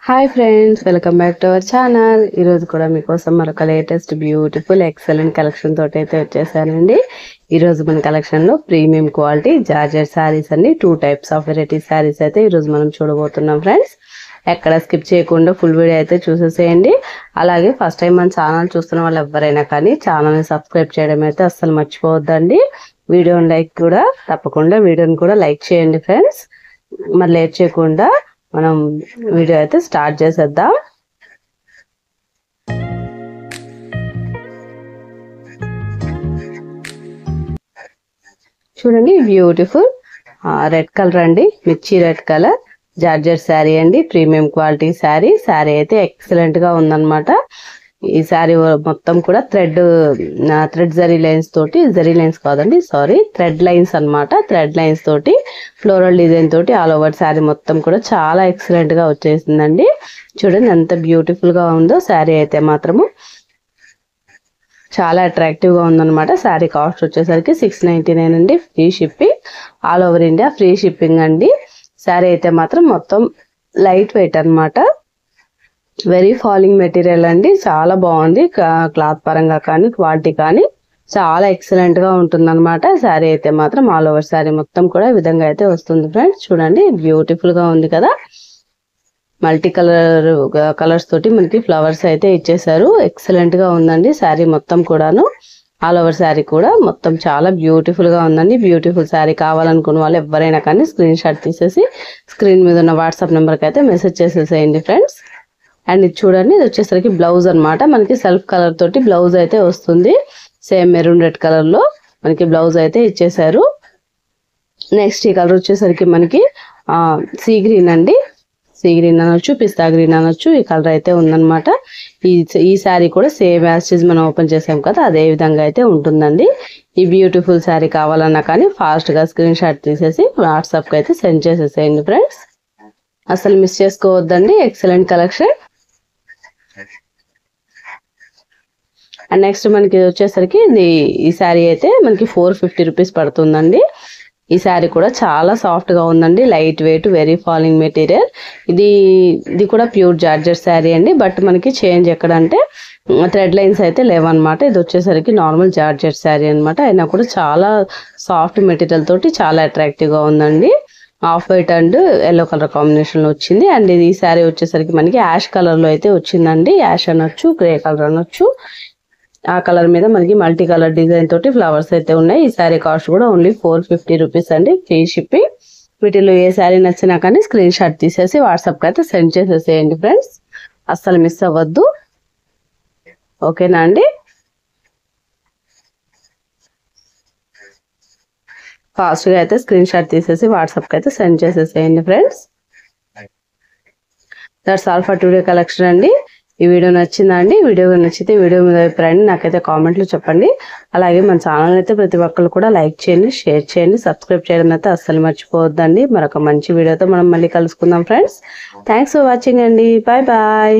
Hi friends, welcome back to our channel. ఈరోజు కూడా మీకోసం మరొక లేటెస్ట్ బ్యూటిఫుల్ ఎక్సలెంట్ కలెక్షన్ తోటి అయితే వచ్చేసానండి. ఈరోజు మన కలెక్షన్లో ప్రీమియం క్వాలిటీ జార్జెట్ శారీస్ అండి. 2 టైప్స్ ఆఫ్ వెరైటీ శారీస్ అయితే ఈరోజు మనం చూడబోతున్నాం ఫ్రెండ్స్. ఎక్కడ స్కిప్ చేయకుండా ఫుల్ వీడియో అయితే చూసేసేయండి. అలాగే ఫస్ట్ టైం మన ఛానల్ చూస్తున్న వాళ్ళు ఎవరైనా కానీ ఛానల్ని సబ్స్క్రైబ్ చేయడం అయితే అస్సలు మర్చిపోవద్దండి. వీడియోని లైక్ కూడా తప్పకుండా వీడియోని కూడా లైక్ చేయండి ఫ్రెండ్స్. మరి లేట్ చేయకుండా మనం వీడియో అయితే స్టార్ట్ చేసేద్దాం. చూడండి, బ్యూటిఫుల్ రెడ్ కలర్ అండి, మిర్చి రెడ్ కలర్ జార్జెట్ శారీ అండి. ప్రీమియం క్వాలిటీ శారీ అయితే ఎక్సలెంట్ గా ఉందన్నమాట. ఈ శారీ మొత్తం కూడా థ్రెడ్ జరీ లైన్స్ తోటి, జరీ లైన్స్ కాదండి సారీ, థ్రెడ్ లైన్స్ అన్నమాట. థ్రెడ్ లైన్స్ తోటి ఫ్లోరల్ డిజైన్ తోటి ఆల్ ఓవర్ శారీ మొత్తం కూడా చాలా ఎక్సలెంట్ గా వచ్చేసిందండి. చూడండి ఎంత బ్యూటిఫుల్ గా ఉందో శారీ అయితే మాత్రము చాలా అట్రాక్టివ్ గా ఉందన్నమాట. శారీ కాస్ట్ వచ్చేసరికి 699 అండి. Free shipping, all over India free shipping అండి. శారీ అయితే మాత్రం మొత్తం లైట్ వెయిట్ అన్నమాట. వెరీ ఫాలింగ్ మెటీరియల్ అండి. చాలా బాగుంది. క్లాత్ పరంగా కానీ క్వాలిటీ కానీ చాలా ఎక్సలెంట్ గా ఉంటుంది అనమాట. శారీ అయితే మాత్రం ఆల్ ఓవర్ శారీ మొత్తం కూడా ఈ విధంగా అయితే వస్తుంది ఫ్రెండ్స్. చూడండి బ్యూటిఫుల్ గా ఉంది కదా. మల్టీ కలర్స్ తోటి మనకి ఫ్లవర్స్ అయితే ఇచ్చేసారు. ఎక్సలెంట్ గా ఉందండి శారీ మొత్తం కూడాను. ఆల్ ఓవర్ శారీ కూడా మొత్తం చాలా బ్యూటిఫుల్ గా ఉందండి. బ్యూటిఫుల్ శారీ కావాలనుకున్న వాళ్ళు ఎవరైనా కానీ స్క్రీన్ షాట్ తీసేసి స్క్రీన్ మీద ఉన్న వాట్సాప్ నెంబర్కి అయితే మెసేజ్ చేసేసేయండి ఫ్రెండ్స్. అండ్ ఇది చూడండి, ఇది వచ్చేసరికి బ్లౌజ్ అనమాట. మనకి సెల్ఫ్ కలర్ తోటి బ్లౌజ్ అయితే వస్తుంది. సేమ్ మెరూన్ రెడ్ కలర్ లో మనకి బ్లౌజ్ అయితే ఇచ్చేసారు. నెక్స్ట్ ఈ కలర్ వచ్చేసరికి మనకి సీ గ్రీన్ అండి. సీ గ్రీన్ అనొచ్చు, పిస్తా గ్రీన్ అనొచ్చు. ఈ కలర్ అయితే ఉందన్నమాట. ఈ శారీ కూడా సేమ్ యాజ్ మనం ఓపెన్ చేసాం కదా, అదే విధంగా అయితే ఉంటుందండి. ఈ బ్యూటిఫుల్ శారీ కావాలన్నా కానీ ఫాస్ట్ గా స్క్రీన్ షాట్ తీసేసి వాట్సాప్ కి అయితే సెండ్ చేసేసేయండి ఫ్రెండ్స్. అసలు మిస్ చేసుకోవద్దండి. Excellent collection. అండ్ నెక్స్ట్ మనకి వచ్చేసరికి ఈ శారీ అయితే మనకి 450 రూపీస్ పడుతుందండి. ఈ శారీ కూడా చాలా సాఫ్ట్ గా ఉందండి. Light weight, very falling material. ఇది కూడా ప్యూర్ జార్జెట్ శారీ అండి. బట్ మనకి చేంజ్ ఎక్కడంటే థ్రెడ్ లైన్స్ అయితే లేవన్నమాట. ఇది వచ్చేసరికి నార్మల్ జార్జెట్ శారీ అనమాట. అయినా కూడా చాలా సాఫ్ట్ మెటీరియల్ తోటి చాలా అట్రాక్టివ్ గా ఉందండి. Off white and yellow colour combination లో వచ్చింది. అండ్ ఇది ఈ శారీ వచ్చేసరికి మనకి యాష్ కలర్ లో అయితే వచ్చిందండి. యాష్ అనొచ్చు, గ్రే కలర్ అనొచ్చు. ఆ కలర్ మీద మనకి మల్టీ కలర్ డిజైన్ తోటి ఫ్లవర్స్ అయితే ఉన్నాయి. ఈ శారీ కాస్ట్ కూడా ఓన్లీ 450 రూపీస్ అండి. Free shipping. వీటిలో ఏ శారీ నచ్చినా కానీ స్క్రీన్ షాట్ తీసేసి వాట్సాప్ కి అయితే సెండ్ చేసేసేయండి ఫ్రెండ్స్. అస్సలు మిస్ అవ్వద్దు. ఓకేనా అండి. ఫాస్ట్ గా అయితే స్క్రీన్ షాట్ తీసేసి వాట్సాప్ కి అయితే సెండ్ చేసేసేయండి friends. That's all for today collection అండి. ఈ వీడియో నచ్చిందా అండి? వీడియో నచ్చితే వీడియో మీద అభిప్రాయాన్ని నాకైతే కామెంట్లో చెప్పండి. అలాగే మన ఛానల్ అయితే ప్రతి ఒక్కరు కూడా లైక్ చేయండి, షేర్ చేయండి, సబ్స్క్రైబ్ చేయడం అయితే అస్సలు మర్చిపోవద్దండి. మరొక మంచి వీడియోతో మనం మళ్ళీ కలుసుకుందాం ఫ్రెండ్స్. థ్యాంక్స్ ఫర్ వాచింగ్ అండి. Bye bye.